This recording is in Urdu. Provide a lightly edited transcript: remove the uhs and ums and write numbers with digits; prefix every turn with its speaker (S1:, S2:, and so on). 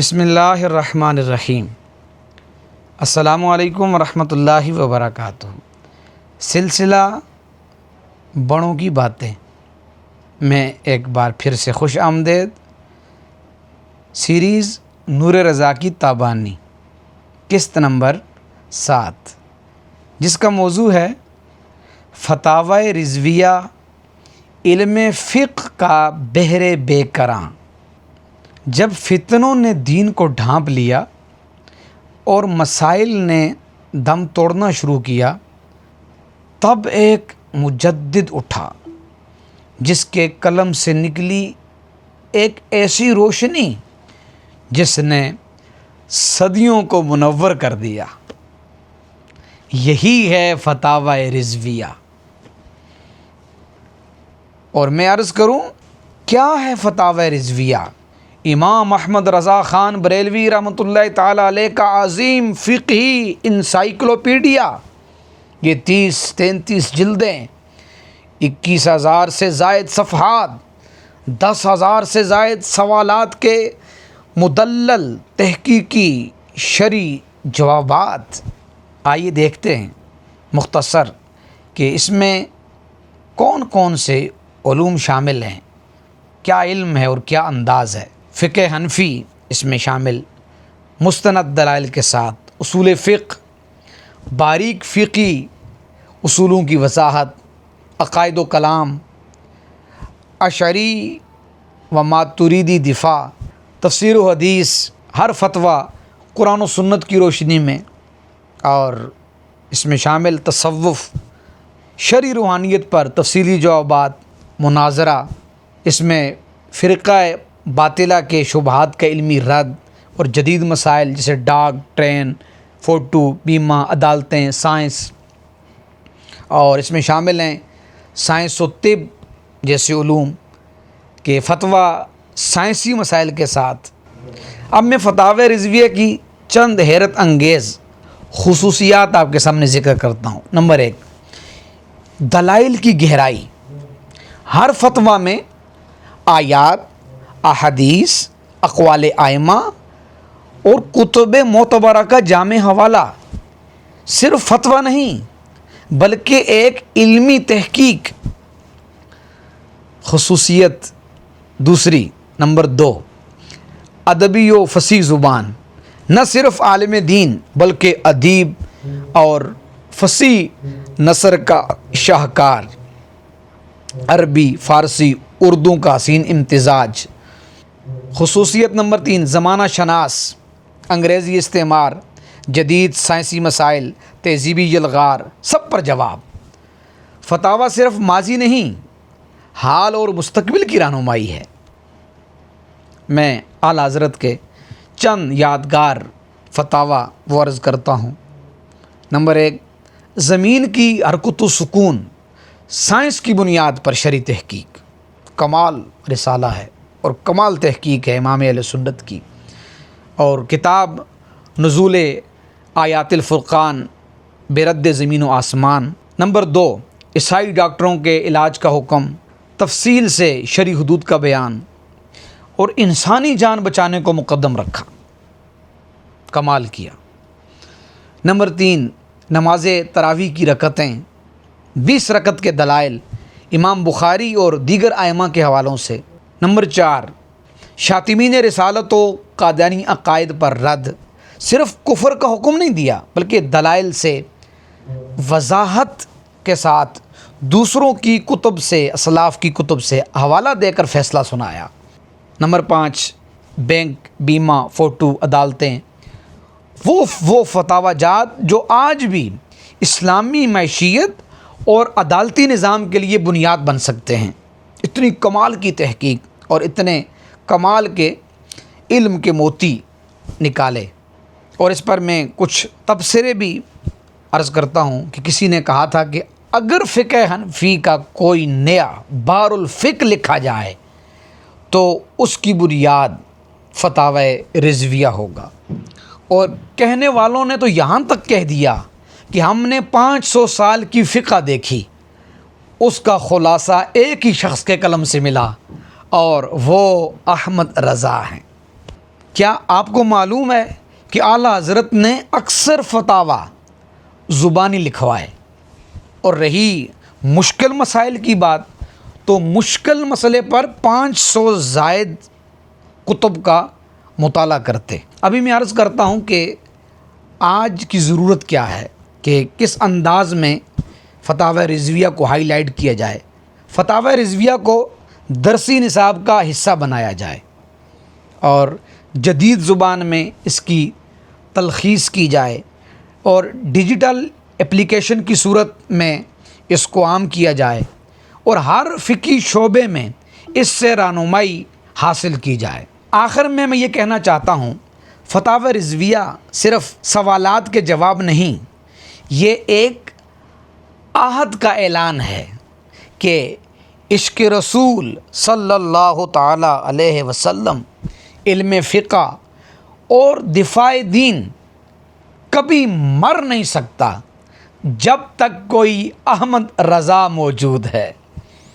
S1: بسم اللہ الرحمن الرحیم۔ السلام علیکم ورحمۃ اللہ وبرکاتہ۔ سلسلہ بڑوں کی باتیں میں ایک بار پھر سے خوش آمدید۔ سیریز نور رضا کی تابانی قسط نمبر 7، جس کا موضوع ہے فتاوی رضویہ، علم فقہ کا بحر بے کراں۔ جب فتنوں نے دین کو ڈھانپ لیا اور مسائل نے دم توڑنا شروع کیا، تب ایک مجدد اٹھا جس کے قلم سے نکلی ایک ایسی روشنی جس نے صدیوں کو منور کر دیا۔ یہی ہے فتاوی رضویہ۔ اور میں عرض کروں، کیا ہے فتاوی رضویہ؟ امام احمد رضا خان بریلوی رحمۃ اللہ تعالیٰ علیہ کا عظیم فقہی انسائکلوپیڈیا، یہ 30-33 جلدیں، 21,000 سے زائد صفحات، 10,000 سے زائد سوالات کے مدلل تحقیقی شرعی جوابات۔ آئیے دیکھتے ہیں مختصر کہ اس میں کون کون سے علوم شامل ہیں، کیا علم ہے اور کیا انداز ہے۔ فقہ حنفی اس میں شامل، مستند دلائل کے ساتھ، اصول فقہ، باریک فقہی اصولوں کی وضاحت، عقائد و کلام، اشعری و ماتریدی دفاع، تفسیر و حدیث، ہر فتویٰ قرآن و سنت کی روشنی میں، اور اس میں شامل تصوف، شرعی روحانیت پر تفصیلی جوابات، مناظرہ، اس میں فرقہ باطلہ کے شبہات کا علمی رد اور جدید مسائل جیسے ڈاک، ٹرین، فوٹو، بیمہ، عدالتیں، سائنس، اور اس میں شامل ہیں سائنس و طب جیسے علوم کے فتویٰ سائنسی مسائل کے ساتھ۔ اب میں فتاوی رضویہ کی چند حیرت انگیز خصوصیات آپ کے سامنے ذکر کرتا ہوں۔ نمبر 1، دلائل کی گہرائی۔ ہر فتویٰ میں آیات، احادیث، اقوال ائمہ اور کتب معتبرہ کا جامع حوالہ صرف فتویٰ نہیں بلکہ ایک علمی تحقیق۔ خصوصیت دوسری، نمبر 2، ادبی و فصیح زبان۔ نہ صرف عالم دین بلکہ ادیب اور فصیح نثر کا شاہکار۔ عربی، فارسی، اردو کا حسین امتزاج۔ خصوصیت نمبر 3، زمانہ شناس۔ انگریزی استعمار، جدید سائنسی مسائل، تہذیبی یلغار، سب پر جواب۔ فتاویٰ صرف ماضی نہیں، حال اور مستقبل کی رہنمائی ہے۔ میں اعلیٰ حضرت کے چند یادگار فتاویٰ وہ عرض کرتا ہوں۔ نمبر 1، زمین کی حرکت و سکون، سائنس کی بنیاد پر شرعی تحقیق۔ کمال رسالہ ہے اور کمال تحقیق ہے امام اہل سنت کی۔ اور کتاب نزول آیات الفرقان برد زمین و آسمان۔ نمبر 2، عیسائی ڈاکٹروں کے علاج کا حکم، تفصیل سے شرعی حدود کا بیان اور انسانی جان بچانے کو مقدم رکھا، کمال کیا۔ نمبر 3، نماز تراویح کی رکعتیں، 20 رکعت کے دلائل امام بخاری اور دیگر ائمہ کے حوالوں سے۔ نمبر 4، شاطمین رسالت و قادیانی عقائد پر رد، صرف کفر کا حکم نہیں دیا بلکہ دلائل سے وضاحت کے ساتھ دوسروں کی کتب سے، اسلاف کی کتب سے حوالہ دے کر فیصلہ سنایا۔ نمبر 5، بینک، بیمہ، فوٹو، عدالتیں، وہ فتاوی جات جو آج بھی اسلامی معیشت اور عدالتی نظام کے لیے بنیاد بن سکتے ہیں۔ اتنی کمال کی تحقیق اور اتنے کمال کے علم کے موتی نکالے۔ اور اس پر میں کچھ تبصرے بھی عرض کرتا ہوں کہ کسی نے کہا تھا کہ اگر فقہ حنفی کا کوئی نیا بار الفقہ لکھا جائے تو اس کی بنیاد فتاوی رضویہ ہوگا۔ اور کہنے والوں نے تو یہاں تک کہہ دیا کہ ہم نے 500 سال کی فقہ دیکھی، اس کا خلاصہ ایک ہی شخص کے قلم سے ملا اور وہ احمد رضا ہیں۔ کیا آپ کو معلوم ہے کہ اعلیٰ حضرت نے اکثر فتاویٰ زبانی لکھوائے؟ اور رہی مشکل مسائل کی بات تو مشکل مسئلے پر 500 زائد کتب کا مطالعہ کرتے۔ ابھی میں عرض کرتا ہوں کہ آج کی ضرورت کیا ہے کہ کس انداز میں فتاوی رضویہ کو ہائی لائٹ کیا جائے، فتاوی رضویہ کو درسی نصاب کا حصہ بنایا جائے اور جدید زبان میں اس کی تلخیص کی جائے اور ڈیجیٹل اپلیکیشن کی صورت میں اس کو عام کیا جائے اور ہر فقہی شعبے میں اس سے رہنمائی حاصل کی جائے۔ آخر میں یہ کہنا چاہتا ہوں، فتاوی رضویہ صرف سوالات کے جواب نہیں، یہ ایک عہد کا اعلان ہے کہ عشق رسول صلی اللہ تعالیٰ علیہ وسلم، علم فقہ اور دفاع دین کبھی مر نہیں سکتا جب تک کوئی احمد رضا موجود ہے۔